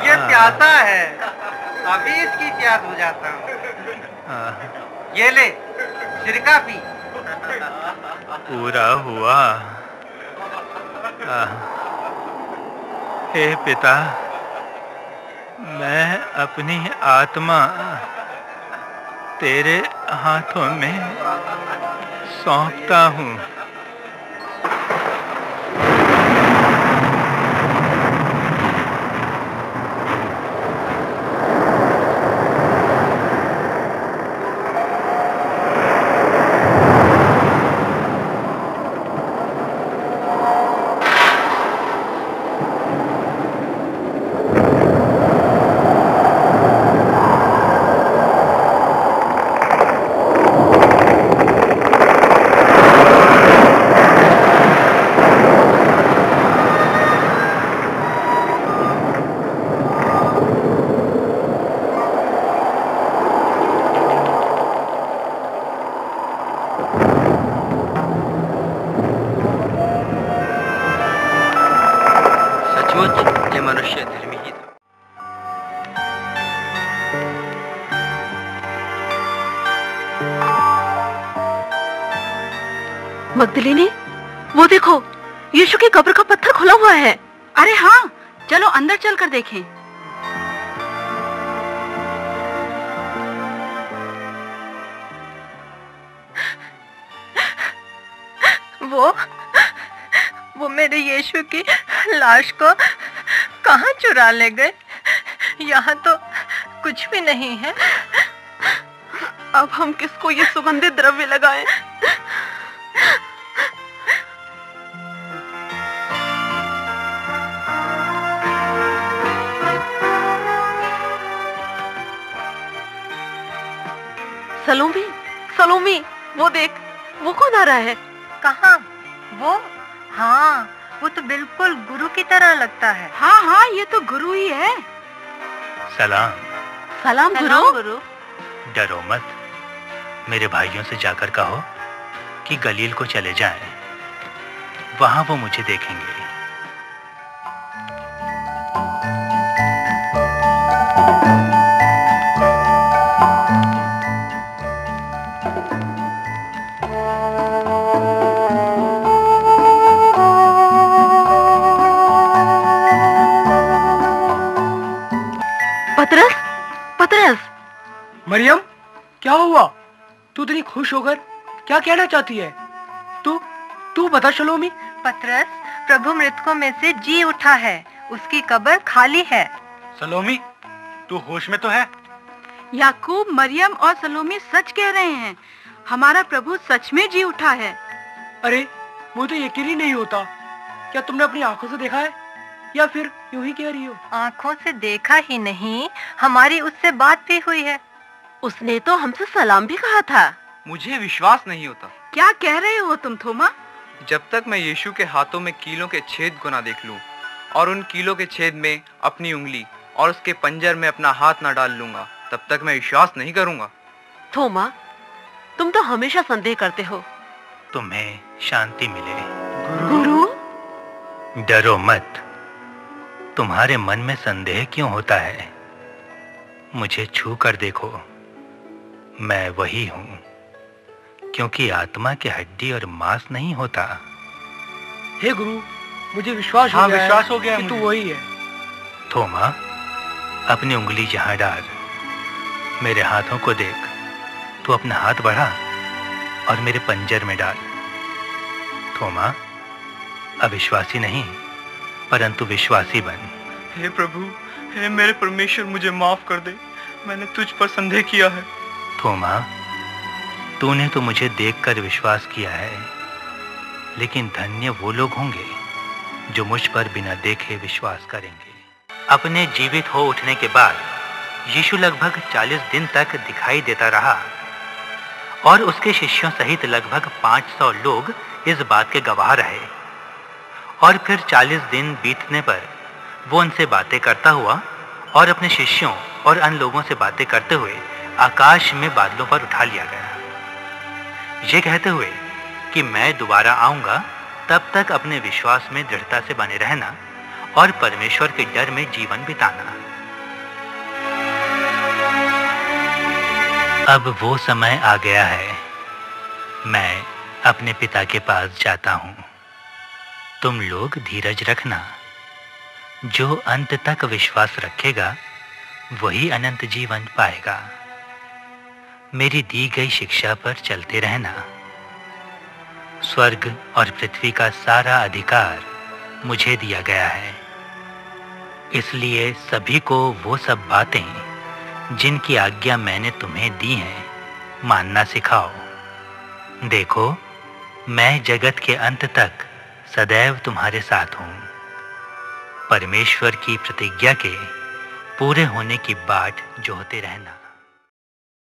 ये प्यासा है, अभी इसकी प्यास बुझाता हूँ। ये ले, सिरका पी। पूरा हुआ। हे पिता, मैं अपनी आत्मा तेरे हाथों में सौंपता हूँ। सचमुच ये मनुष्य धर्मी ही था। मगदलिनी, वो देखो, यीशु की कब्र का पत्थर खुला हुआ है। अरे हाँ, चलो अंदर चलकर देखें। वो मेरे यीशु की लाश को कहाँ चुरा ले गए? यहाँ तो कुछ भी नहीं है। अब हम किसको ये सुगंधित द्रव्य लगाएं? सलोमी, सलोमी, वो देख, वो कौन आ रहा है? कहाँ? वो? हाँ, वो तो बिल्कुल गुरु की तरह लगता है। हाँ हाँ, ये तो गुरु ही है। सलाम। सलाम गुरु। डरो मत। मेरे भाइयों से जाकर कहो कि गलील को चले जाएं। वहां वो मुझे देखेंगे। पतरस। मरियम, क्या हुआ? तू इतनी खुश होकर क्या कहना चाहती है? तू बता सलोमी। पतरस, प्रभु मृतकों में से जी उठा है, उसकी कब्र खाली है। सलोमी, तू होश में तो है? याकूब, मरियम और सलोमी सच कह रहे हैं। हमारा प्रभु सच में जी उठा है। अरे, मुझे तो यकीन ही नहीं होता। क्या तुमने अपनी आंखों से देखा है या फिर यूं ही कह रही हो? आंखों से देखा ही नहीं, हमारी उससे बात भी हुई है। उसने तो हमसे सलाम भी कहा था। मुझे विश्वास नहीं होता। क्या कह रहे हो तुम थोमा? जब तक मैं यीशु के हाथों में कीलों के छेद को ना देख लूं और उन कीलों के छेद में अपनी उंगली और उसके पंजर में अपना हाथ ना डाल लूंगा, तब तक मैं विश्वास नहीं करूंगा। थोमा, तुम तो हमेशा संदेह करते हो। तुम्हें शांति मिले। गुरु? डरो मत। तुम्हारे मन में संदेह क्यों होता है? मुझे छू कर देखो, मैं वही हूं। क्योंकि आत्मा की हड्डी और मांस नहीं होता। हे गुरु, मुझे विश्वास हो गया कि तू वही है। थोमा, अपनी उंगली जहां डाल, मेरे हाथों को देख। तू अपना हाथ बढ़ा और मेरे पंजर में डाल। थोमा, अविश्वासी नहीं परंतु विश्वासी बन। हे प्रभु, हे मेरे परमेश्वर, मुझे माफ कर दे, मैंने तुझ पर संदेह किया है। थोमा, तूने तो मुझे देखकर विश्वास किया है, लेकिन धन्य वो लोग होंगे जो मुझ पर बिना देखे विश्वास करेंगे। अपने जीवित हो उठने के बाद यीशु लगभग 40 दिन तक दिखाई देता रहा और उसके शिष्यों सहित लगभग 500 लोग इस बात के गवाह रहे। और फिर 40 दिन बीतने पर वो उनसे बातें करता हुआ और अपने शिष्यों और अन्य लोगों से बातें करते हुए आकाश में बादलों पर उठा लिया गया, ये कहते हुए कि मैं दोबारा आऊंगा, तब तक अपने विश्वास में दृढ़ता से बने रहना और परमेश्वर के डर में जीवन बिताना। अब वो समय आ गया है, मैं अपने पिता के पास जाता हूँ। तुम लोग धीरज रखना। जो अंत तक विश्वास रखेगा वही अनंत जीवन पाएगा। मेरी दी गई शिक्षा पर चलते रहना। स्वर्ग और पृथ्वी का सारा अधिकार मुझे दिया गया है, इसलिए सभी को वो सब बातें जिनकी आज्ञा मैंने तुम्हें दी हैं मानना सिखाओ। देखो, मैं जगत के अंत तक सदैव तुम्हारे साथ हूँ। परमेश्वर की प्रतिज्ञा के पूरे होने की बाट जोहते रहना।